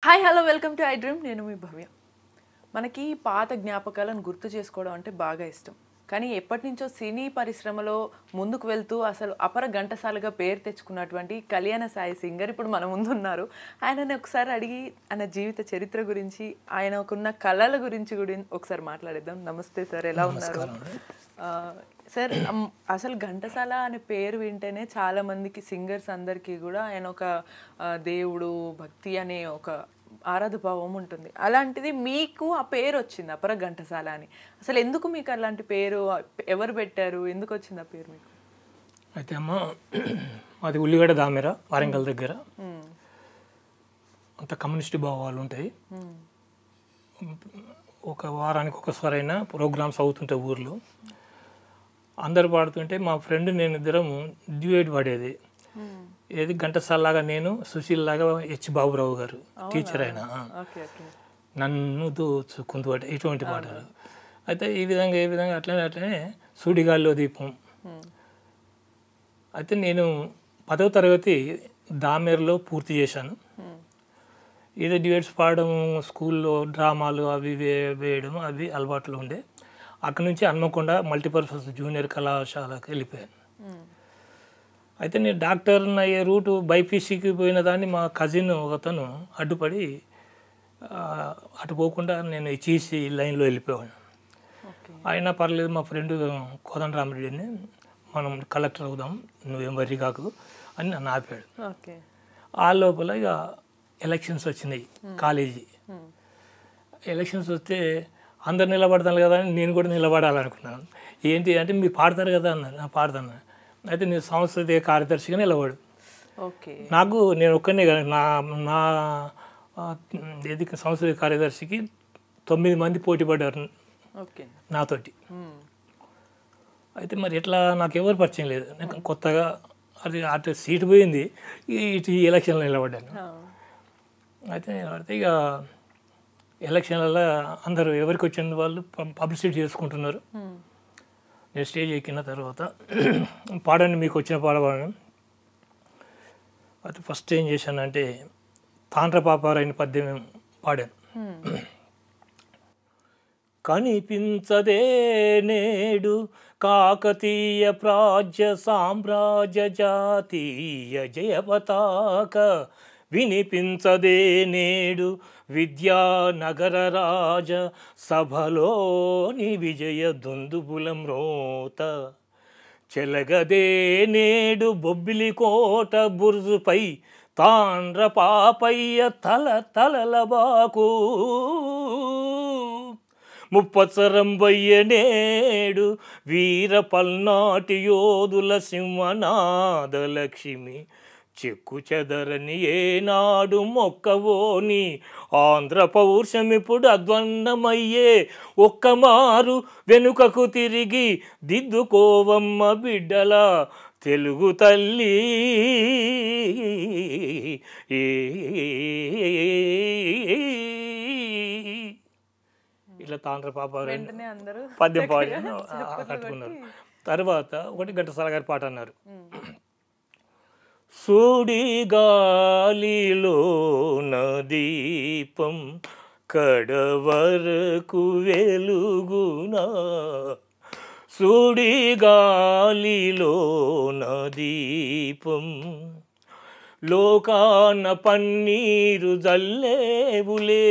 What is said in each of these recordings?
Hi hello welcome to I dream. నేను మీ భవ్య. మనకి పాత జ్ఞాపకాలను గుర్తు చేసుకోవడం అంటే బాగా ఇష్టం. కానీ ఎప్పటి నుంచో సినీ పరిశ్రమలో ముందుకు వెళ్తూ అసలు అపర ఘంటసాలగా పేరు తెచ్చుకున్నటువంటి కళ్యాణ సాయి సింగర్ ఇప్పుడు మన ముందు ఉన్నారు. ఆయనని ఒకసారి అడిగి ఆయన జీవిత చరిత్ర గురించి, ఆయనకున్న కళల గురించి ఒకసారి మాట్లాడేద్దాం. నమస్తే సార్, ఎలా ఉన్నారు? సార్, అసలు ఘంటసాల అనే పేరు వింటేనే చాలా మందికి, సింగర్స్ అందరికీ కూడా ఆయన ఒక దేవుడు, భక్తి అనే ఒక ఆరాధభావం ఉంటుంది. అలాంటిది మీకు ఆ పేరు వచ్చింది అపర ఘంటసాల అని. అసలు ఎందుకు మీకు అలాంటి పేరు, ఎవరు పెట్టారు, ఎందుకు వచ్చింది ఆ పేరు మీకు? అయితే అమ్మ, అది ఉల్లిగడ్డ దామెర, వరంగల్ దగ్గర. అంత కమ్యూనిస్ట్ భావాలు ఉంటాయి. ఒక వారానికి ఒకసారైనా ప్రోగ్రామ్స్ అవుతుంటాయి ఊర్లో. అందరు పాడుతుంటే మా ఫ్రెండ్ నేను ఇద్దరం డ్యూయేట్ పాడేది. ఏది ఘంటసాలలాగా నేను, సుశీల్ లాగా హెచ్ బాబురావు గారు టీచర్ అయినా, నన్ను దోచుకుంటూ పాట, ఇటువంటి పాటలు. అయితే ఈ విధంగా అట్లనే సూడిగాల్లో దీపం. అయితే నేను 10వ తరగతి దామెరలో పూర్తి చేశాను. ఏదో డ్యూయట్స్ పాడడం, స్కూల్లో డ్రామాలు అవి వేయడం అవి అలవాట్లు ఉండే. అక్కడి నుంచి హన్మకొండ మల్టీపర్పస్ జూనియర్ కళాశాలకు వెళ్ళిపోయాను. అయితే నేను డాక్టర్ అయ్యే రూటు బైపీసీకి పోయిన దాన్ని మా కజిన్ ఒకతను అడ్డుపడి అటు పోకుండా నేను చీసి లైన్లో వెళ్ళిపోయాను. అయినా పర్లేదు, మా ఫ్రెండ్ కోదండరామరెడ్డిని, మనం కలెక్టర్ అవుదాం, నువ్వేం వర్రీ కాకు అని నన్ను ఆపాడు. ఆ లోపల ఇక ఎలక్షన్స్ వచ్చినాయి కాలేజీ. ఎలక్షన్స్ వస్తే అందరు నిలబడతాను కదా అని నేను కూడా నిలబడాలనుకున్నాను. ఏంటి అంటే, మీరు పాడతారు కదా అన్నారు. నా పాడతాను. అయితే నేను సంస్థ కార్యదర్శిగా నిలబడు. నాకు నేను ఒక్కనే కదా, నా ఏది సంస్థ కార్యదర్శికి 9 మంది పోటీ పడ్డారు నాతోటి. అయితే మరి ఎట్లా, నాకు ఎవరు పరిచయం లేదు, నాకు కొత్తగా అది అటు సీటు పోయింది, ఇటు ఈ ఎలక్షన్లో నిలబడ్డాను. అయితే నిలబడితే ఇక ఎలక్షన్లలో అందరూ ఎవరికి వచ్చిన వాళ్ళు పబ్లిసిటీ చేసుకుంటున్నారు. నేను స్టేజ్ ఎక్కిన తర్వాత పాడండి, మీకు వచ్చిన పాడవాడిని. అయితే ఫస్ట్ ఏం చేశానంటే తాండ్ర పాపారాయని పద్యం పాడాను. కనిపించదే నేడు కాకతీయ ప్రాజ్య సామ్రాజ్య జాతీయ జయ పతాక, వినిపించదే నేడు విద్యానగర రాజ సభలోని విజయ దుందుబులం రోత, చెలగదే నేడు బొబ్బిలికోట బుర్జుపై తాండ్ర పాపయ్య తలలబాకు, ముప్పత్సరంబయ్య నేడు వీర పల్నాటి యోధుల సింహనాద లక్ష్మి, చెక్కు చెదరని ఏనాడు మొక్కవోని ఆంధ్ర పౌరుషమిప్పుడు అద్వన్నమయ్యే, ఒక్కమారు వెనుకకు తిరిగి దిద్దుకోవమ్మ బిడ్డల తెలుగు తల్లి. ఇట్లా తాండ్ర పాప పద్యం పాడి కట్టుకున్నారు. తర్వాత ఒకటి ఘంటసాల గారి పాట అన్నారు. సుడిగాలిలో దీపం కడవరకు వెలుగునా, సుడిగాలిలో దీపం లోకాన పన్నీరు జల్లేవులే,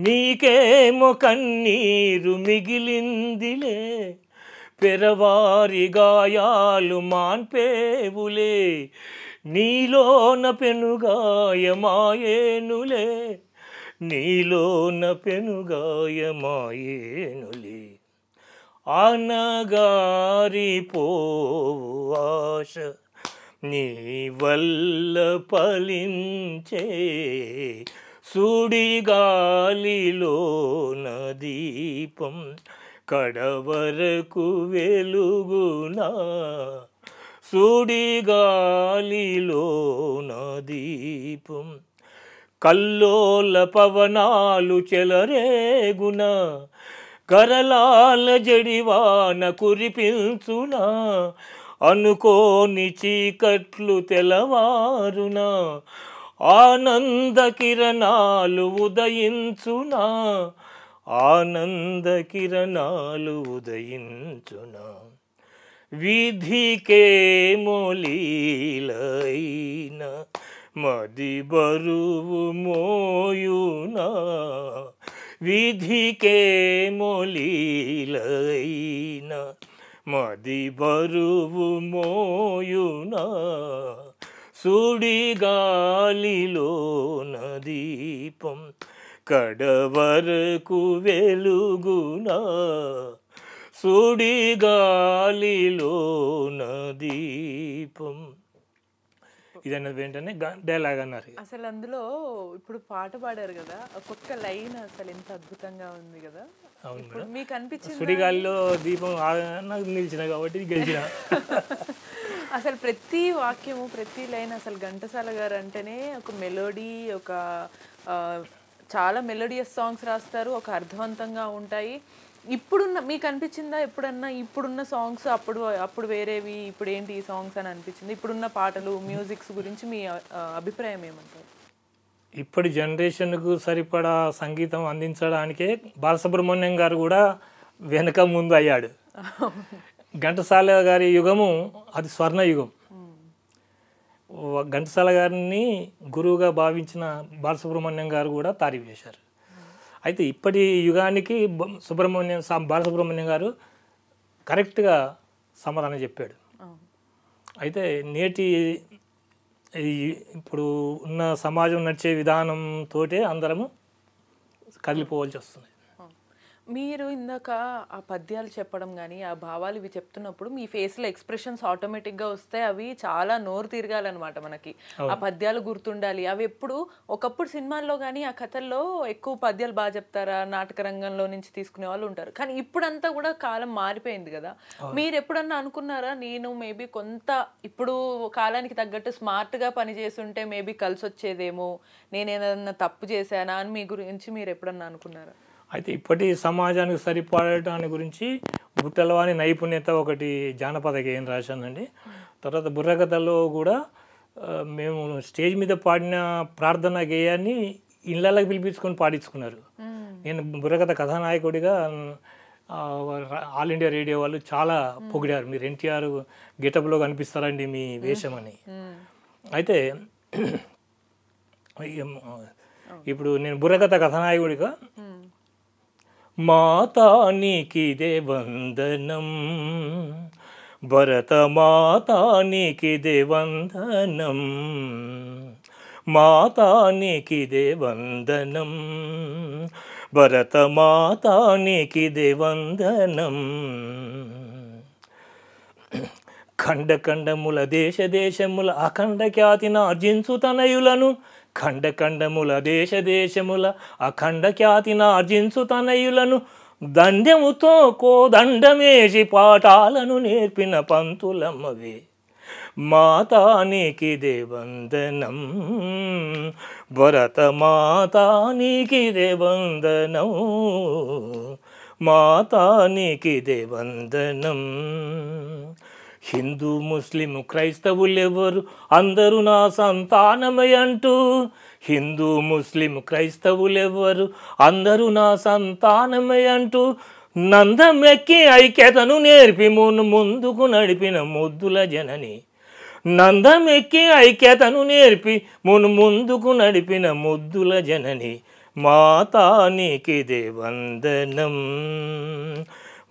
నీకేమో కన్నీరు మిగిలిందిలే, పెరవారి గాయాలు మాన్పేవులే, నీలోన పెనుగాయమాయేనులే, నీలోన పెనుగాయమాయేనులే, అనగారి పోవాశ నీ వల్ల ఫలించే, సుడిగాలిలోన దీపం కడవరకు వెలుగునా, సుడిగాలిలోన దీపం కల్లోల పవనాలు చెలరేగున, కరలాల జడివాన కురిపించునా, అనుకోని చీకట్లు తెలవారునా, ఆనంద కిరణాలు ఉదయించునా, ఆనంద కిరణాలు ఉదయించునా, విధికే మొలీలైన మది బరువు మోయునా, విధికే మొలీలైన మది బరువు మోయునా, సుడిగాలిలోన దీపం కడవరకు వెలుగునా, సుడిగాలిలోన దీపం. ఇదన్నది వెంటనే డైలాగ్ అన్నారు. అసలు అందులో ఇప్పుడు పాట పాడారు కదా, ఒక్కొక్క లైన్ అసలు ఎంత అద్భుతంగా ఉంది కదా. అవును ఇప్పుడు మీకు అనిపించింది సుడిగాలిలో దీపం నాకు నిలిచిన కాబట్టి గెలిచిన. అసలు ప్రతి వాక్యము ప్రతి లైన్ అసలు ఘంటసాల గారు అంటేనే ఒక మెలోడీ, ఒక చాలా మెలోడియస్ సాంగ్స్ రాస్తారు, ఒక అర్థవంతంగా ఉంటాయి. ఇప్పుడున్న మీకు అనిపించిందా ఎప్పుడన్నా ఇప్పుడున్న సాంగ్స్ అప్పుడు వేరేవి ఇప్పుడు ఏంటి ఈ సాంగ్స్ అని అనిపించింది? ఇప్పుడున్న పాటలు మ్యూజిక్స్ గురించి మీ అభిప్రాయం ఏమంటారు? ఇప్పటి జనరేషన్కు సరిపడా సంగీతం అందించడానికే బాలసుబ్రహ్మణ్యం గారు కూడా వెనక ముందు అయ్యాడు. ఘంటసాల గారి యుగము అది స్వర్ణయుగం. ఘంటసాల గారిని గురువుగా భావించిన బాలసుబ్రహ్మణ్యం గారు కూడా తారీఫ్ చేశారు. అయితే ఇప్పటి యుగానికి బాలసుబ్రహ్మణ్యం గారు కరెక్ట్గా సమాధానం చెప్పాడు. అయితే నేటి ఇప్పుడు ఉన్న సమాజం నడిచే విధానంతో అందరము కదిలిపోవాల్సి వస్తుంది. మీరు ఇందాక ఆ పద్యాలు చెప్పడం కానీ ఆ భావాలు ఇవి చెప్తున్నప్పుడు మీ ఫేస్లో ఎక్స్ప్రెషన్స్ ఆటోమేటిక్గా వస్తాయి. అవి చాలా నోరు తిరగాలన్నమాట మనకి. ఆ పద్యాలు గుర్తుండాలి. అవి ఎప్పుడు ఒకప్పుడు సినిమాల్లో కానీ ఆ కథల్లో ఎక్కువ పద్యాలు బాగా చెప్తారా, నాటక రంగంలో నుంచి తీసుకునే వాళ్ళు ఉంటారు. కానీ ఇప్పుడంతా కూడా కాలం మారిపోయింది కదా. మీరు ఎప్పుడన్నా అనుకున్నారా నేను మేబీ కొంత ఇప్పుడు కాలానికి తగ్గట్టు స్మార్ట్గా పనిచేస్తుంటే మేబీ కలిసి వచ్చేదేమో, నేను ఏదన్నా తప్పు చేశానా అని మీ గురించి మీరు ఎప్పుడన్నా అనుకున్నారా? అయితే ఇప్పటి సమాజానికి సరిపడటాన్ని గురించి బుట్టలవాని నైపుణ్యత ఒకటి జానపద గేయం రాశానండి. తర్వాత బుర్రకథలో కూడా మేము స్టేజ్ మీద పాడిన ప్రార్థన గేయాన్ని ఇళ్ళకి పిలిపించుకొని పాడించుకున్నారు. నేను బుర్రకథ కథానాయకుడిగా ఆల్ ఇండియా రేడియో వాళ్ళు చాలా పొగిడారు. మీరు ఎన్టీఆర్ గెటప్లో కనిపిస్తారండి మీ వేషం అని. అయితే ఇప్పుడు నేను బుర్రకథ కథానాయకుడిగా మాతా నీకిదే వందనం, భరత మాతా నీకిదే వందనం, మాతా నీకిదే వందనం, భరత మాతా నీకిదే వందనం, ఖండ ఖండముల దేశ దేశముల అఖండ ఖ్యాతిని ఆర్జించు తనయులను, ఖండ ఖండముల దేశ దేశముల అఖండ ఖ్యాతిని ఆర్జించు తనయులను, దండముతో కోదండమేసి పాఠాలను నేర్పిన పంతులమ్మవే, మాతా నీకిదే వందనం, భరత మాతా నీకిదే వందనం, మాతా నీకిదే వందనం. హిందూ ముస్లిం క్రైస్తవులెవరు అందరూ నా సంతానమే అంటూ, హిందూ ముస్లిం క్రైస్తవులెవరు అందరూ నా సంతానమే అంటూ, నందమెక్కి ఐక్యతను నేర్పి ముందుకు నడిపిన ముద్దుల జనని, నందమెక్కి ఐక్యతను నేర్పి ముందుకు నడిపిన ముద్దుల జనని, మాతా నీకిదే వందనం,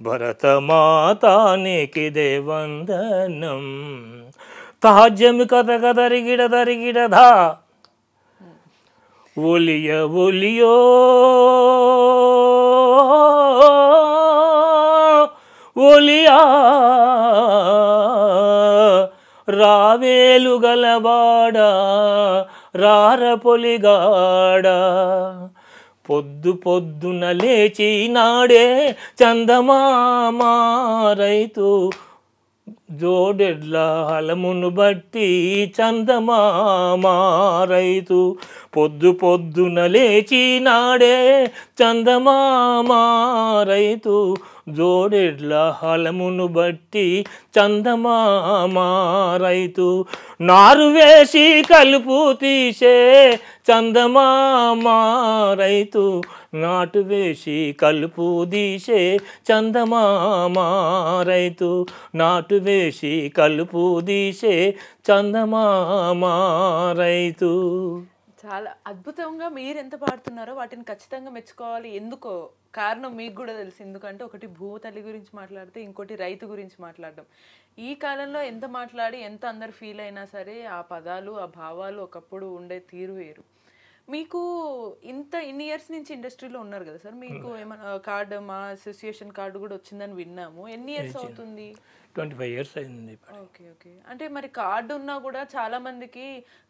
భరత మాతా నీకిదే వందనం. తాజ్యమి కథ కదరిగిడ దరిగిడధా ఒలియ ఒలియో ఒలియా రావేలు గలవాడా రార పొలిగాడా, పొద్దు పొద్దున లేచి నాడే చందమామ రైతు జోడెడ్ల హలమును బట్టి చందమామ రైతు, పొద్దు పొద్దున లేచి నాడే చందమామ రైతు జోడెడ్ల హలమును బట్టి చందమామ రైతు నారు వేసి కలుపు తీసే చందమామ రైతు నాటు వేసి కలుపు తీసే చందమామ రైతు నాటు వేసి కలుపు తీసే చందమామ రైతు. చాలా అద్భుతంగా మీరు ఎంత పాడుతున్నారో వాటిని ఖచ్చితంగా మెచ్చుకోవాలి. ఎందుకో కారణం మీకు కూడా తెలుసు. ఎందుకంటే ఒకటి భూతల్లి గురించి మాట్లాడితే ఇంకోటి రైతు గురించి మాట్లాడడం. ఈ కాలంలో ఎంత మాట్లాడి ఎంత అందరు ఫీల్ అయినా సరే ఆ పదాలు ఆ భావాలు ఒకప్పుడు ఉండే తీరు వేరు. మీకు ఇన్ని ఇయర్స్ నుంచి ఇండస్ట్రీలో ఉన్నారు కదా సార్, మీకు ఏమైనా కార్డు మా అసోసియేషన్ కార్డు కూడా వచ్చిందని విన్నాము. ఎన్ని ఇయర్స్ అవుతుంది? 25 years అయింది. Okay okay. అంటే మరి కార్డు ఉన్నా కూడా చాలా మందికి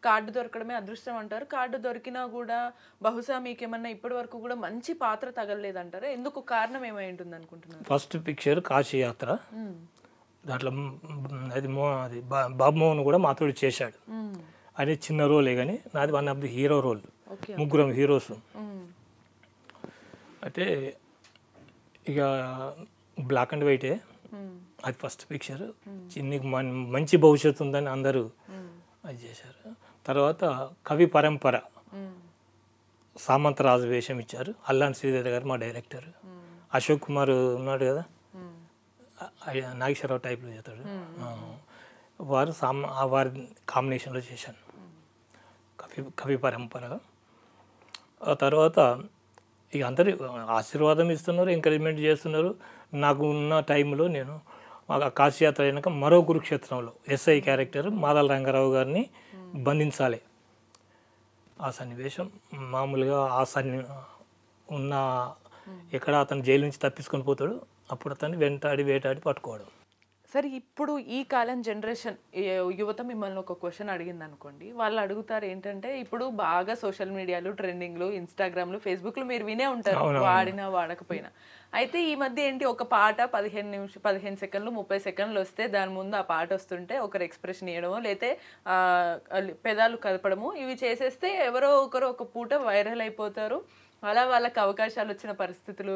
కార్డు దొరకడమే అదృష్టం అంటారు. కార్డు దొరికినా కూడా బహుశా మీకు ఏమన్నా ఇప్పటి వరకు కూడా మంచి పాత్ర తగలలేదంటారా? ఎందుకు కారణం ఏమై ఉంటుంది అనుకుంటున్నారు? ఫస్ట్ పిక్చర్ కాశీ యాత్ర, దాంట్లో అది బాబు మోహన్ కూడా మాతోడు చేశాడు. అది చిన్న రోలే కానీ నాది one of the hero role. ముగ్గురం హీరోస్. అయితే ఇక బ్లాక్ అండ్ వైటే అది ఫస్ట్ పిక్చర్. చిన్నకి మంచి భవిష్యత్తు ఉందని అందరూ అది చేశారు. తర్వాత కవి పరంపర సామంతరాజు వేషం ఇచ్చారు. అల్లాన్ శ్రీధర్ గారు మా డైరెక్టర్. అశోక్ కుమార్ ఉన్నాడు కదా, నాగేశ్వరరావు టైప్లో చేస్తాడు. వారు వారి కాంబినేషన్లో చేశాను కవి పరంపరగా. ఆ తర్వాత ఇక అందరూ ఆశీర్వాదం ఇస్తున్నారు, ఎంకరేజ్మెంట్ చేస్తున్నారు. నాకు ఉన్న టైంలో నేను కాశీయాత్ర అయినాక మరో కురుక్షేత్రంలో ఎస్ఐ క్యారెక్టర్ మాదల రంగారావు గారిని బంధించాలి. ఆ సన్నివేశం మామూలుగా ఉన్న ఎక్కడ అతను జైలు నుంచి తప్పించుకొని పోతాడు, అప్పుడు అతన్ని వేటాడి పట్టుకోవడం. సరే, ఇప్పుడు ఈ కాలం జనరేషన్ యువత మిమ్మల్ని ఒక క్వశ్చన్ అడిగింది అనుకోండి, వాళ్ళు అడుగుతారు ఏంటంటే, ఇప్పుడు బాగా సోషల్ మీడియాలు, ట్రెండింగ్లు, ఇన్స్టాగ్రామ్లు, ఫేస్బుక్లు మీరు వినే ఉంటారు వాడినా వాడకపోయినా. అయితే ఈ మధ్య ఏంటి, ఒక పాట 15 సెకండ్లు 30 సెకండ్లు వస్తే దాని ముందు ఆ పాట వస్తుంటే ఒకరు ఎక్స్ప్రెషన్ ఇవ్వడమో లేతే పెదాలు కదపడము ఇవి చేసేస్తే ఎవరో ఒకరు ఒక పూట వైరల్ అయిపోతారు. అలా వాళ్ళకి అవకాశాలు వచ్చిన పరిస్థితులు,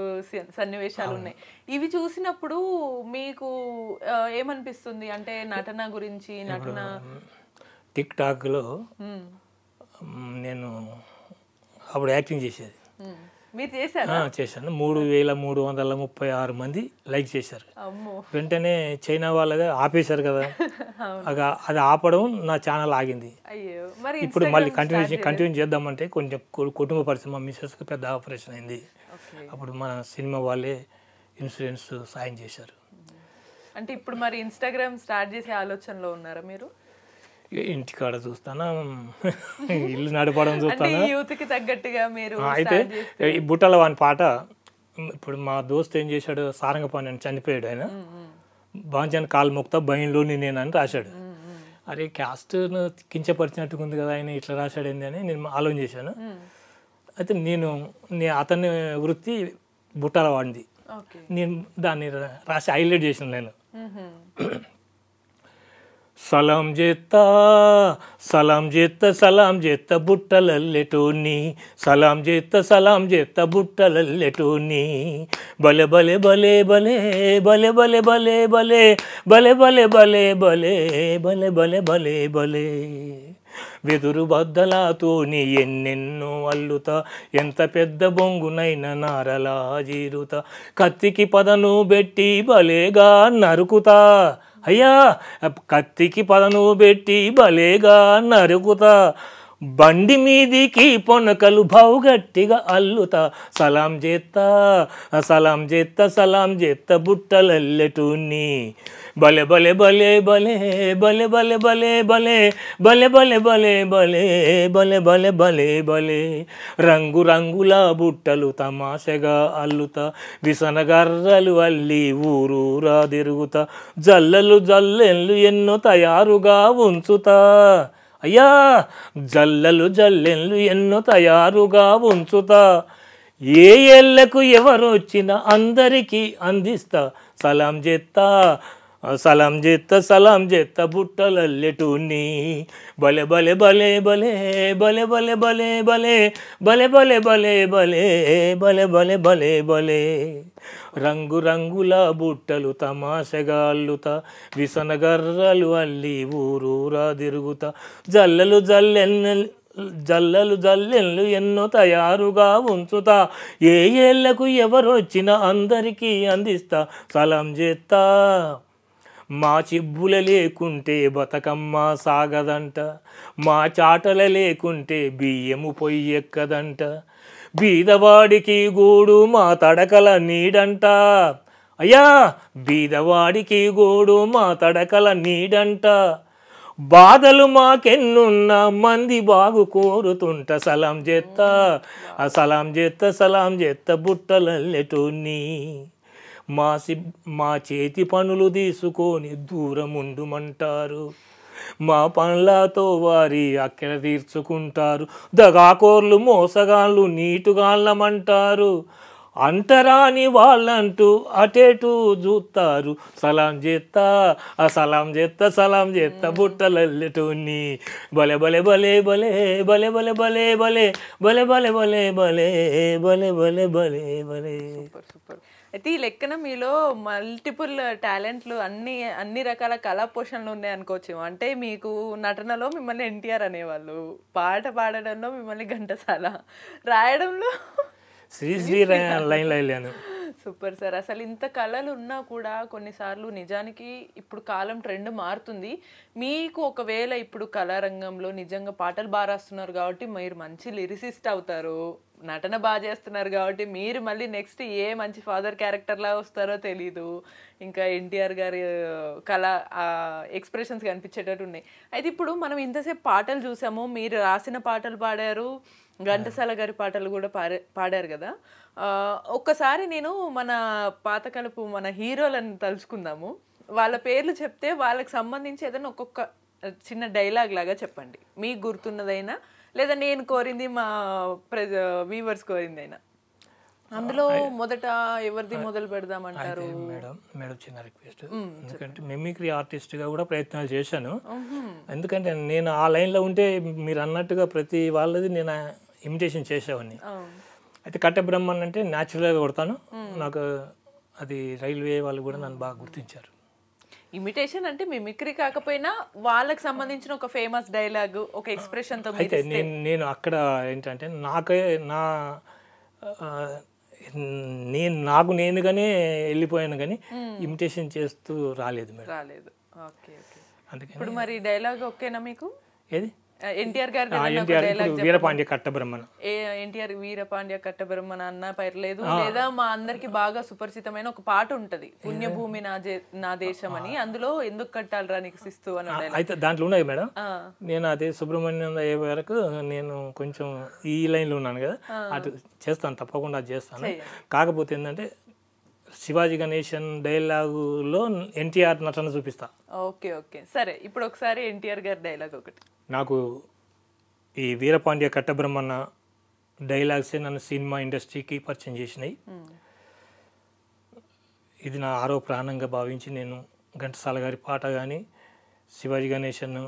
సన్నివేశాలు ఉన్నాయి. ఇవి చూసినప్పుడు మీకు ఏమనిపిస్తుంది? అంటే నటన గురించి, నటన టిక్ టాక్లో నేను అప్పుడు యాక్టింగ్ చేసేది. మీరు చేశారా? చేశాను. 3336 మంది లైక్ చేశారు. వెంటనే చైనా వాళ్ళగా ఆపేశారు కదా, అది ఆపడం నా ఛానల్ ఆగింది. ఇప్పుడు మళ్ళీ కంటిన్యూ చేద్దామంటే కొంచెం కుటుంబ పరిస్థితి, మా మిస్సెస్కి పెద్ద ఆపరేషన్ అయింది. అప్పుడు మన సినిమా వాళ్ళే ఇన్సూరెన్స్ సాయం చేశారు. అంటే ఇప్పుడు మరి ఇన్స్టాగ్రామ్ స్టార్ట్ చేసే ఆలోచనలో ఉన్నారా మీరు? ఇంటికాడ చూస్తానా, ఇల్లు నడపడం చూస్తానా, యూత్కి తగ్గట్టుగా మీరు. అయితే ఈ బుట్టల వాని పాట, ఇప్పుడు మా దోస్త్ ఏం చేశాడు, సారంగపాణి అని చనిపోయాడు. ఆయన బాంచాన్ని కాలు మొక్తా భయంలోని నేనని రాశాడు. అరే క్యాస్ట్ను కించపరిచినట్టుగా ఉంది కదా, ఆయన ఇట్లా రాశాడు ఏంది అని నేను ఆలోచన చేశాను. అయితే అతని వృత్తి బుట్టల వాడిది, నేను దాన్ని రాసి హైలైట్ చేసాను. నేను సలాం చేత్తా సలాం చేత్తా సలాం చేత్తా బుట్టలల్లెటోని, సలాం చేత్తా సలాం చేత్తా బుట్టలల్లెటోని, బలే బలే బలే బలే బలే బలే బలే బలే బలే బలే బలే బలే బలే బలే బలే బలే వెదురు బద్దలాతోని ఎన్నెన్నో అల్లుతా, ఎంత పెద్ద బొంగునైనా నారలా జీరుతా, కత్తికి పదను పెట్టి బలేగా నరుకుతా, అయ్యా కత్తికి పదను పెట్టి బలేగా నరుకుతా, బండి మీదికి పొనకలు భౌగట్టిగా అల్లుతా, సలాం చేత్తా సలాం చేత్తా సలాం చేత్తా బుట్టలల్లెటూని, బలే బలే బలే బలే బలే బలే బలే బలే బలే బలే బలే బలే బలే బలే బలే బలే రంగు రంగుల బుట్టలు తమాషగా అల్లుతా, విసనగర్రలు అల్లి ఊరూరా తిరుగుతా, జల్లలు జల్లెళ్ళు ఎన్నో తయారుగా ఉంచుతా, అయ్యా జల్లలు జల్లెళ్ళు ఎన్నో తయారుగా ఉంచుతా, ఏ ఏళ్లకు ఎవరు వచ్చినా అందరికీ అందిస్తా, సలాం చేత్తా సలాం చేత్త బుట్టలల్లెటూని బలే బలే బలే బలే బలే బలే బలే బలే బలే బలే బలే బలే బలే బలే బలే బలే రంగు రంగుల బుట్టలు తమాషగా అల్లుతా విసనగర్రలు అల్లి ఊరూరా తిరుగుతా జల్లలు జల్లెళ్ళు ఎన్నో తయారుగా ఉంచుతా ఏ ఏళ్లకు ఎవరొచ్చినా అందరికీ అందిస్తా సలాం చేత్తా మా చిబ్బుల లేకుంటే బతుకమ్మ సాగదంట మా చాటల లేకుంటే బియ్యము పొయ్యెక్కదంట బీదవాడికి గూడు మా తడకల నీడంట అయ్యా బీదవాడికి గూడు మా తడకల నీడంట బాధలు మాకెన్నున్నా మంది బాగు కోరుతుంట సలాం చేత్త బుట్టలల్లెటూని మా చేతి పనులు తీసుకొని దూరం ఉండుమంటారు మా పనులతో వారి అక్కెల తీర్చుకుంటారు దగాకోర్లు మోసగాళ్ళు నీటుగాళ్ళమంటారు అంటరాని వాళ్ళంటూ అటేటు చూస్తారు సలాం చేత్త బుట్టలల్లెటూని బలే బలే బలే బలే బలే బలే బలే బలే బలే బలే బలే బలే బలే బలే బలే బలే. సూపర్. అయితే ఈ లెక్కన మీలో మల్టిపుల్ టాలెంట్లు అన్ని రకాల కళా పోషణలు ఉన్నాయి అనుకోవచ్చు. అంటే మీకు నటనలో మిమ్మల్ని ఎన్టీఆర్ అనేవాళ్ళు, పాట పాడడంలో మిమ్మల్ని ఘంటసాల, రాయడంలో శ్రీ లైన్. Super sir. అసలు ఇంత కళలు ఉన్నా కూడా కొన్నిసార్లు నిజానికి ఇప్పుడు కాలం ట్రెండ్ మారుతుంది. మీకు ఒకవేళ ఇప్పుడు కళారంగంలో నిజంగా పాటలు బాగా రాస్తున్నారు కాబట్టి మీరు మంచి లిరిసిస్ట్ అవుతారు, నటన బాగా చేస్తున్నారు కాబట్టి మీరు మళ్ళీ నెక్స్ట్ ఏ మంచి ఫాదర్ క్యారెక్టర్లా వస్తారో తెలీదు. ఇంకా ఎన్టీఆర్ గారి కళ ఎక్స్ప్రెషన్స్ కనిపించేటట్టు ఉన్నాయి. అయితే ఇప్పుడు మనం ఇంతసేపు పాటలు చూసాము, మీరు రాసిన పాటలు పాడారు, ఘంటసాల గారి పాటలు కూడా పాడారు కదా. ఒక్కసారి నేను మన పాతకాలపు మన హీరోలను తలుచుకుందాము. వాళ్ళ పేర్లు చెప్తే వాళ్ళకి సంబంధించి ఏదైనా ఒక్కొక్క చిన్న డైలాగ్ లాగా చెప్పండి, మీకు గుర్తున్నదైనా లేదా నేను కోరింది మా వ్యూవర్స్ కోరిందైనా. అందులో మొదట ఎవరిది మొదలు పెడదామంటారు? మేడం చిన్న రిక్వెస్ట్, ఎందుకంటే మిమిక్రీ ఆర్టిస్ట్గా కూడా ప్రయత్నాలు చేశాను. ఎందుకంటే నేను ఆ లైన్లో ఉంటే మీరు అన్నట్టుగా ప్రతి వాళ్ళది నేను ఇమిటేషన్ చేసేవాడిని. అయితే కట్టబ్రహ్మన్ అంటే న్యాచురల్గా కొడతాను. నాకు అది రైల్వే వాళ్ళు కూడా నన్ను బాగా గుర్తించారు. ఇమిటేషన్ అంటే మిమిక్రీ కాకపోయినా వాళ్ళకి సంబంధించిన ఒక ఫేమస్ డైలాగ్, ఒక ఎక్స్ప్రెషన్తో. అయితే నేను అక్కడ ఏంటంటే నాకు నేనుగానే వెళ్ళిపోయాను, కానీ ఇమిటేషన్ చేస్తూ రాలేదు మేడం. రాలేదు. Okay okay. అందుకని ఇప్పుడు మరి డైలాగ్ ఓకేనా మీకు? ఏది? ఎన్టీఆర్ గారి వీరపాండ్య కట్టబ్రహ్మణ. ఎన్టీఆర్ వీరపాండ్య కట్టబ్రహ్మణ అన్న పర్లేదు, లేదా మా అందరికి బాగా సుపరిచితమైన ఒక పాట ఉంటది, పుణ్యభూమి నా దేశం అని. అందులో ఎందుకు కట్టాలరా నీకు శిస్తు అని. అయితే దాంట్లో ఉన్నాయి మేడం. నేను అదే సుబ్రహ్మణ్యం అయ్యే వరకు నేను కొంచెం ఈ లైన్లో ఉన్నాను కదా, అటు చేస్తాను, తప్పకుండా అది చేస్తాను. కాకపోతే ఏంటంటే శివాజీ గణేశన్ డైలాగులో ఎన్టీఆర్ నటన చూపిస్తా. ఓకే ఓకే సరే. ఇప్పుడు ఒకసారి ఎన్టీఆర్ గారి డైలాగ్ ఒకటి. నాకు ఈ వీరపాండ్య కట్టబ్రహ్మణ డైలాగ్సే నన్ను సినిమా ఇండస్ట్రీకి పరిచయం చేసినాయి. ఇది నా ఆరో ప్రాణంగా భావించి నేను ఘంటసాల గారి పాట కానీ, శివాజీ గణేశన్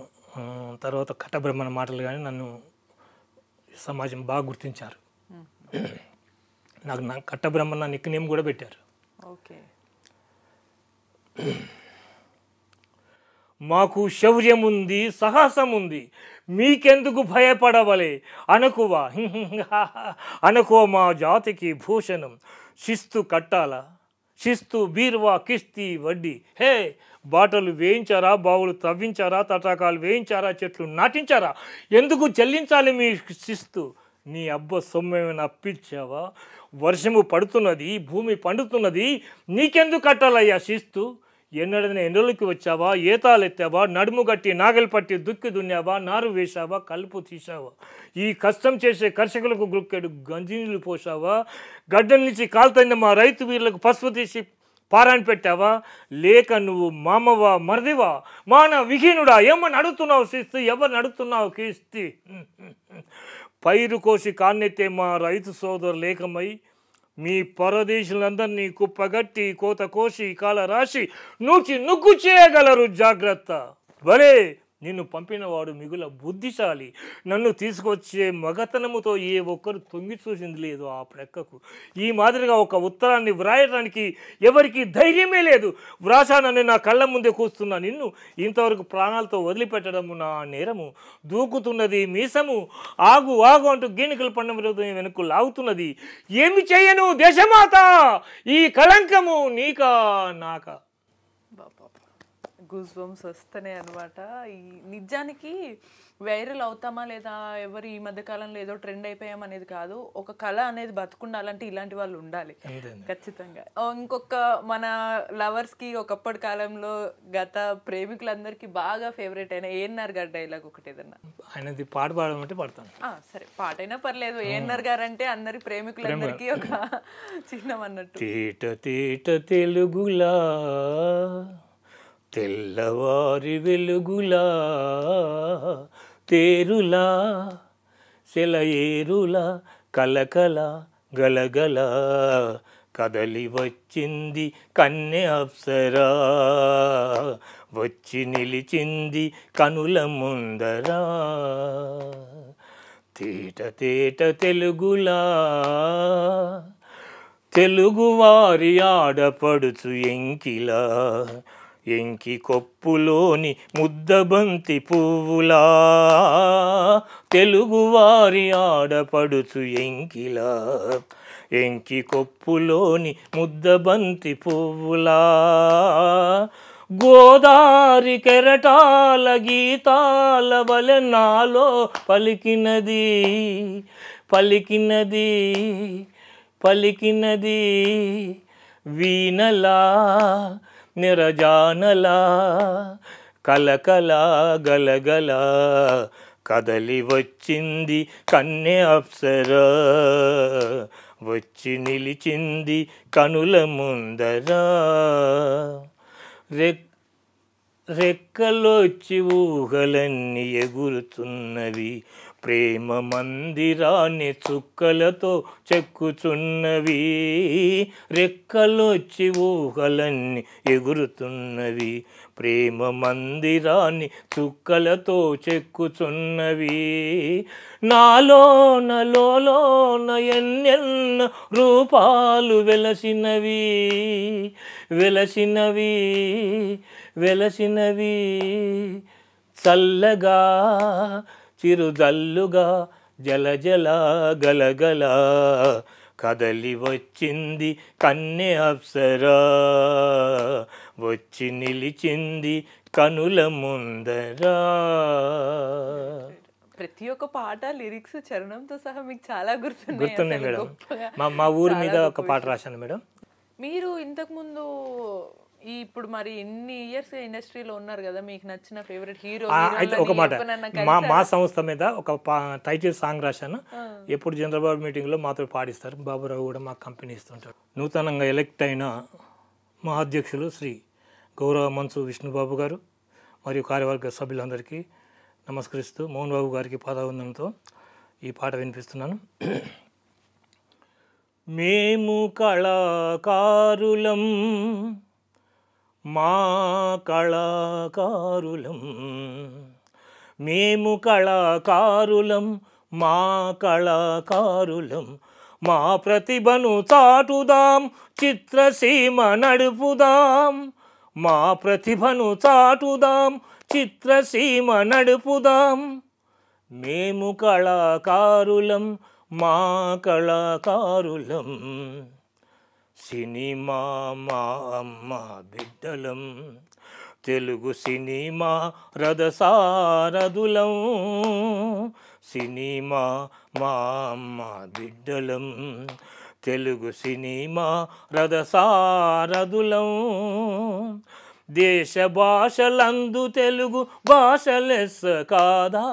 తర్వాత కట్టబ్రహ్మణ మాటలు కానీ నన్ను సమాజం బాగా గుర్తించారు. నాకు నా కట్టబ్రహ్మణ నిక్ నేమ్ కూడా పెట్టారు. ఓకే. మాకు శౌర్యం ఉంది, సాహసం ఉంది, మీకెందుకు భయపడవలే అనుకో మా జాతికి భూషణం. శిస్తు కట్టాలా, శిస్తు బీర్వా కిస్తీ వడ్డీ. హే బాటలు వేయించారా, బావులు తవ్వించారా, తటాకాలు వేయించారా, చెట్లు నాటించారా, ఎందుకు చెల్లించాలి మీ శిస్తు? నీ అబ్బ సొమ్మేమైనా అప్పించావా? వర్షము పడుతున్నది, భూమి పండుతున్నది, నీకెందుకు కట్టాలయ్యా శిస్తు? ఎన్నడైనా ఎండలోకి వచ్చావా, ఏతాలెత్తావా, నడుము గట్టి నాగలి పట్టి దుక్కి దున్నావా, నారు వేశావా, కలుపు తీసావా, ఈ కష్టం చేసే కర్షకులకు గుక్కెడు గంజినీళ్ళు పోసావా, గడ్డల నుంచి కాల్తైన మా రైతు వీరులకు పసుపు తీసి పారాయణ పెట్టావా, లేక నువ్వు మామవా మరిదివా మాన విహీనుడా? ఏమని అడుగుతున్నావు శిస్తు, ఎవరిని అడుగుతున్నావు కీస్తి? పైరు కోసి కాన్నెత్తే మా రైతు సోదరు లేకమై మీ పరదేశులందరినీ కుప్పగట్టి కోత కోసి కాల రాసి నూచి నుగ్గు చేయగలరు, జాగ్రత్త. భలే, నిన్ను పంపినవాడు మిగుల బుద్ధిశాలి. నన్ను తీసుకొచ్చే మగతనముతో ఏ ఒక్కరు తొంగి చూసింది లేదు ఆ ప్రక్కకు. ఈ మాదిరిగా ఒక ఉత్తరాన్ని వ్రాయడానికి ఎవరికి ధైర్యమే లేదు. వ్రాసానని నా కళ్ళ ముందే కూస్తున్నా నిన్ను ఇంతవరకు ప్రాణాలతో వదిలిపెట్టడము నా నేరము. దూకుతున్నది మీసము, ఆగు ఆగు అంటూ గేణికలు పండం వెనుక లాగుతున్నది. ఏమి చెయ్యను దేశమాత, ఈ కళంకము నీకా నాకా. గూస్ బంప్స్ వస్తున్నాయి అనమాట. ఈ నిజానికి వైరల్ అవుతామా లేదా, ఎవరు ఈ మధ్య కాలంలో ఏదో ట్రెండ్ అయిపోయాం అనేది కాదు. ఒక కళ అనేది బతుకుండాలంటే ఇలాంటి వాళ్ళు ఉండాలి ఖచ్చితంగా. ఇంకొక మన లవర్స్కి ఒకప్పటి కాలంలో గత ప్రేమికులందరికీ బాగా ఫేవరెట్ అయిన ఏఎన్ఆర్ గారి డైలాగ్ ఒకటి ఏదన్నా ఆయనది పాట పాడమంటే పాడతాను. సరే, పాటైనా పర్లేదు. ఏఎన్ఆర్ గారు అంటే అందరి ప్రేమికులందరికీ ఒక చిహ్నం అన్నట్టు. తేట తేట తెలుగులా తెల్లవారి వెలుగులా తేరులా సెలయేరులా కలకల గలగల కదలి వచ్చింది కన్నె అప్సరా, వచ్చి నిలిచింది కనుల ముందరా. తేట తేట తెలుగులా తెలుగువారి ఆడపడుచు ఎంకిలా, ఎంకి కొప్పులోని ముద్దబంతి పువ్వులా. తెలుగువారి ఆడపడుచు ఎంకిలా, ఎంకి కొప్పులోని ముద్దబంతి పువ్వులా. గోదారి కెరటాల గీతాల వలె నాలో పలికినది పలికినది పలికినది వీణలా నిరజానలా కలకల గలగల కదలి వచ్చింది కన్నె అప్సరా, వచ్చి నిలిచింది కనుల ముందరా. రెక్కలొచ్చి ఊహలన్నీ ఎగురుతున్నవి, ప్రేమ మందిరాన్ని చుక్కలతో చెక్కుచున్నవి. రెక్కలొచ్చి ఊహలన్నీ ఎగురుతున్నవి, ప్రేమ మందిరాన్ని చుక్కలతో చెక్కుచున్నవి. నాలోన లోలోన ఎన్నెన్న రూపాలు వెలసినవి వెలసినవి వెలసినవి. చల్లగా చిరుజల్లుగా జల జల గలగల కదలి వచ్చింది కన్నె అప్సరా, వచ్చి నిలిచింది కనుల ముందరా. ప్రతి ఒక్క పాట లిరిక్స్ చరణంతో సహా మీకు చాలా గుర్తున్నాయి మేడం. మా ఊరి మీద ఒక పాట రాశాను మేడం. మీరు ఇంతకుముందు ఇప్పుడు మరి ఎన్ని ఇయర్స్ ఇండస్ట్రీలో ఉన్నారు కదా, మీకు నచ్చిన ఫేవరెట్ హీరో? అయితే ఒక మాట, మా సంస్థ మీద ఒక టైటిల్ సాంగ్ రాశాను. ఎప్పుడు చంద్రబాబు మీటింగ్లో మాతో పాడిస్తారు. బాబురావు కూడా మా కంపెనీ ఇస్తుంటారు. నూతనంగా ఎలక్ట్ అయిన మా అధ్యక్షులు శ్రీ గౌరవ మంచు విష్ణుబాబు గారు మరియు కార్యవర్గ సభ్యులందరికీ నమస్కరిస్తూ మోహన్ బాబు గారికి పాదావందనంతో ఈ పాట వినిపిస్తున్నాను. మేము కళాకారులం, మా కళాకారులం, మేము కళాకారులం, మా కళాకారులం, మా ప్రతిభను చాటుదాం, చిత్రసీమ నడుపుదాం. మా ప్రతిభను చాటుదాం, చిత్రసీమ నడుపుదాం. మేము కళాకారులం, మా కళాకారులం, సినిమా మా అమ్మ బిడ్డలం, తెలుగు సినిమా రథసారథులం. సినిమా మా అమ్మ బిడ్డలం, తెలుగు సినిమా రథసారథులం. దేశ భాషలందు తెలుగు భాష లెస్స కాదా,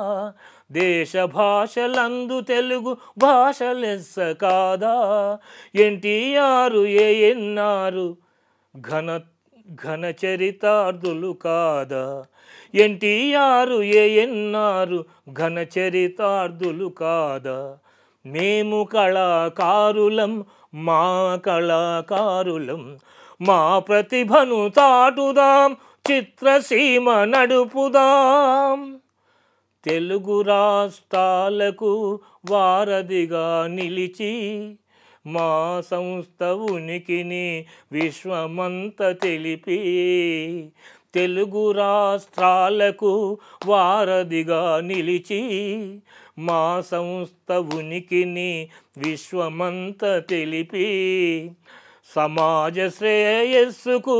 దేశ భాషలందు తెలుగు భాష లెస్స కాదా. ఎన్టీఆర్ ఏఎన్ఆర్ ఘన చరితార్థులు కాదా, ఎన్టీఆర్ ఏఎన్ఆర్ ఘన చరితార్థులు కాదా. మేము కళాకారులం, మా కళాకారులం, మా ప్రతిభను చాటుదాం, చిత్రసీమ నడుపుదాం. తెలుగు రాష్ట్రాలకు వారధిగా నిలిచి మా సంస్థ ఉనికిని విశ్వమంత తెలిపి, తెలుగు రాష్ట్రాలకు వారధిగా నిలిచి మా సంస్థ ఉనికిని విశ్వమంత తెలిపి, సమాజ శ్రేయస్సుకు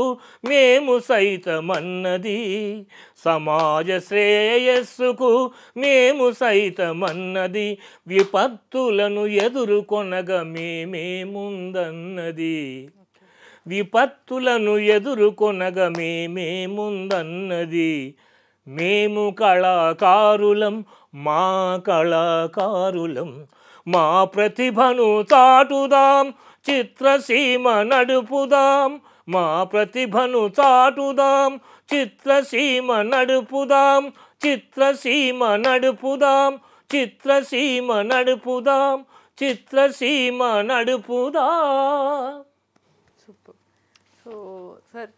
మేము సైతమన్నది, సమాజ శ్రేయస్సుకు మేము సైతమన్నది, విపత్తులను ఎదుర్కొనగా మేమే ముందన్నది, విపత్తులను ఎదుర్కొనగా మేమే ముందన్నది. మేము కళాకారులం, మా కళాకారులం, మా ప్రతిభను చాటుదాం, చిత్రసీమ నడుపుదాం, మా ప్రతిభను చాటుదాం, చిత్రసీమ నడుపుదాం, చిత్రసీమ నడుపుదాం, చిత్రసీమ నడుపుదాం, చిత్రసీమ నడుపుదాం. సూపర్. సో సార్,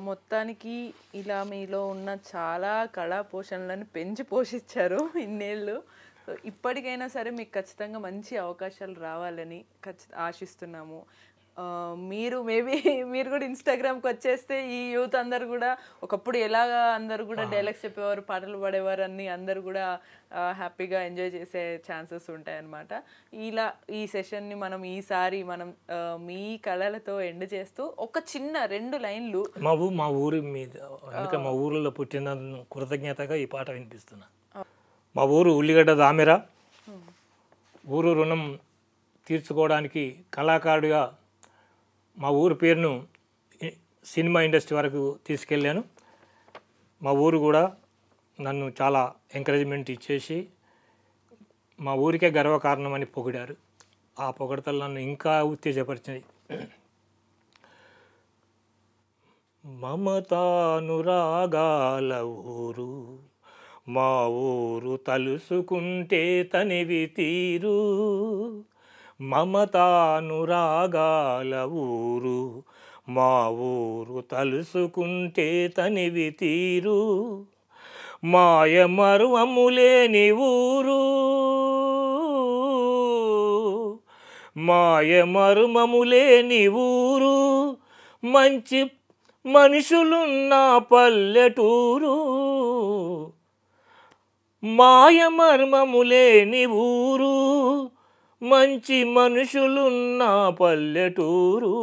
మొత్తానికి ఇలా మీలో ఉన్న చాలా కళా పోషణలను పెంచి పోషించారు ఇన్నేళ్ళు. సో ఇప్పటికైనా సరే మీకు ఖచ్చితంగా మంచి అవకాశాలు రావాలని ఆశిస్తున్నాము. మీరు మీరు కూడా ఇన్స్టాగ్రామ్కి వచ్చేస్తే ఈ యూత్ అందరు కూడా ఒకప్పుడు ఎలాగా అందరు కూడా డైలాగ్స్ చెప్పేవారు, పాటలు పాడేవారు, అన్ని అందరు కూడా హ్యాపీగా ఎంజాయ్ చేసే ఛాన్సెస్ ఉంటాయన్నమాట. ఇలా ఈ సెషన్ని మనం ఈసారి మీ కళలతో ఎండ్ చేస్తూ ఒక చిన్న 2 లైన్లు మా ఊరి మీద, అందుకే మా ఊరిలో పుట్టిన కృతజ్ఞతగా ఈ పాట వినిపిస్తున్నా. మా ఊరు ఉల్లిగడ్డ దామెర. ఊరు రుణం తీర్చుకోవడానికి కళాకారుడిగా మా ఊరు పేరును సినిమా ఇండస్ట్రీ వరకు తీసుకెళ్ళాను. మా ఊరు కూడా నన్ను చాలా ఎంకరేజ్మెంట్ ఇచ్చేసి మా ఊరికే గర్వకారణమని పొగిడారు. ఆ పొగడతలు నన్ను ఇంకా ఉత్తేజపరిచాయి. మమతానురాగాల ఊరు, మా ఊరు తలుసుకుంటే తనివి తీరు, మమతానురాగాల ఊరు, మా ఊరు తలుసుకుంటే తనివి తీరు, మాయ మర్వములేని ఊరు, మాయ మర్మములేని ఊరు, మంచి మనుషులున్న పల్లెటూరు, మాయ మర్మములేని ఊరు, మంచి మనుషులున్న పల్లెటూరు,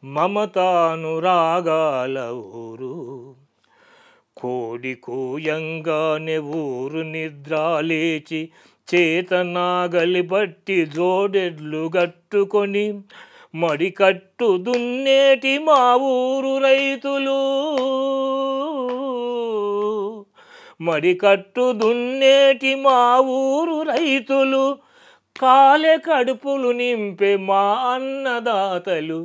మమతానురాగాల ఊరు. కోడి కూయంగానే ఊరు నిద్రాలేచి చేతనాగలి బట్టి జోడెడ్లు గట్టుకొని మడికట్టు దున్నేటి మా ఊరు రైతులు, మడికట్టు దున్నేటి మా ఊరు రైతులు, కాలే కడుపులు నింపే మా అన్నదాతలు,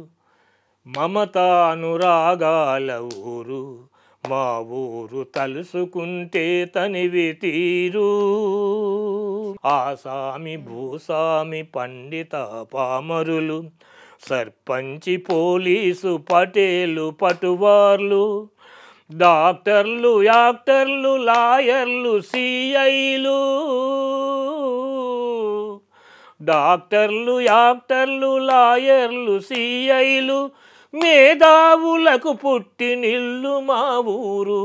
మమతానురాగాల ఊరు, మా ఊరు తలుసుకుంటే తనివి తీరు. ఆసామి భూసామి పండిత పామరులు, సర్పంచి పోలీసు పటేలు పటువార్లు, డాక్టర్లు యాక్టర్లు లాయర్లు సిఐలు, డాక్టర్లు యాక్టర్లు లాయర్లు సిఐలు, మేధావులకు పుట్టినిల్లు మా ఊరు,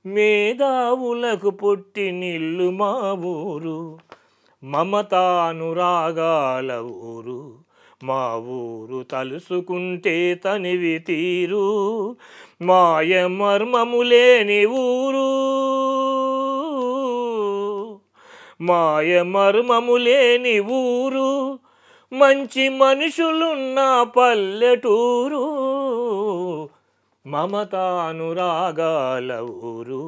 మేధావులకు పుట్టినిల్లు మా ఊరు, మమతానురాగాల ఊరు, మా ఊరు తలుసుకుంటే తనివి తీరు, మాయ మర్మములేని ఊరు, మాయ మర్మములేని ఊరు, మంచి మనుషులున్న పల్లెటూరు, మమతానురాగాల ఊరు.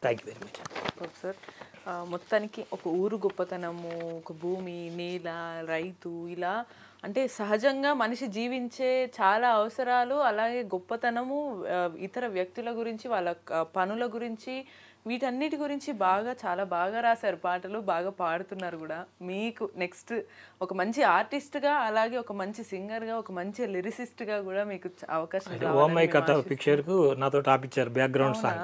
Thank you very much sir. మొత్తానికి ఒక ఊరు గొప్పతనము, ఒక భూమి, నేల, రైతు, ఇలా అంటే సహజంగా మనిషి జీవించే చాలా అవసరాలు, అలాగే గొప్పతనము, ఇతర వ్యక్తుల గురించి, వాళ్ళ పనుల గురించి వీటన్నిటి గురించి చాలా బాగా రాశారు పాటలు, బాగా పాడుతున్నారు కూడా. మీకు నెక్స్ట్ ఒక మంచి ఆర్టిస్ట్గా, అలాగే ఒక మంచి సింగర్గా, ఒక మంచి లిరిసిస్ట్గా కూడా మీకు అవకాశం ఓమై కథ పిక్చర్కు నాతో టాపిచ్చారు బ్యాక్గ్రౌండ్ సాంగ్.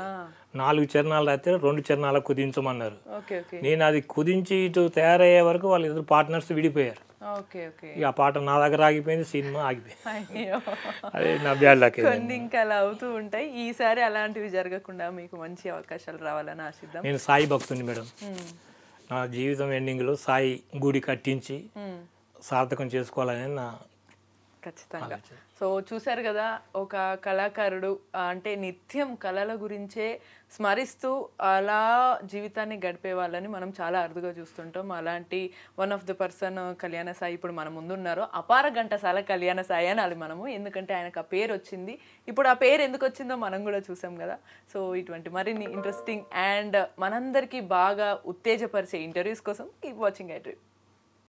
4 చరణాలు అయితే 2 చరణాలు కుదించమన్నారు. ఓకే ఓకే నేను అది కుదించి ఇటు తయారయ్యే వరకు వాళ్ళు ఇద్దరు పార్ట్నర్స్ విడిపోయారు. ఓకే ఓకే ఇక ఆ పాట నా దగ్గర ఆగిపోయింది, సినిమా ఆగిపోయింది. అయ్యో, అదే నా బ్యాడ్ లక్. కొన్ని ఇంకా అలా అవుతూ ఉంటాయి. ఈసారి అలాంటివి జరగకుండా మీకు మంచి అవకాశాలు రావాలని ఆశిద్దాం. నేను సాయి భక్తుని మేడం. నా జీవితం ఎండింగ్లో సాయి గుడి కట్టించి సార్థకం చేసుకోవాలని నా ఖచ్చితంగా. సో చూశారు కదా, ఒక కళాకారుడు అంటే నిత్యం కళల గురించే స్మరిస్తూ అలా జీవితాన్ని గడిపే వాళ్ళని మనం చాలా అరుదుగా చూస్తుంటాం. అలాంటి వన్ ఆఫ్ ద పర్సన్ కళ్యాణ సాయి ఇప్పుడు మన ముందున్నారు. అపార ఘంటసాల కళ్యాణ సాయి అనాలి మనము, ఎందుకంటే ఆయనకు ఆ పేరు వచ్చింది. ఇప్పుడు ఆ పేరు ఎందుకు వచ్చిందో మనం కూడా చూసాం కదా. సో ఇటువంటి మరిన్ని ఇంట్రెస్టింగ్ అండ్ మనందరికీ బాగా ఉత్తేజపరిచే ఇంటర్వ్యూస్ కోసం కీప్ వాచింగ్ ఐ డ్రీమ్.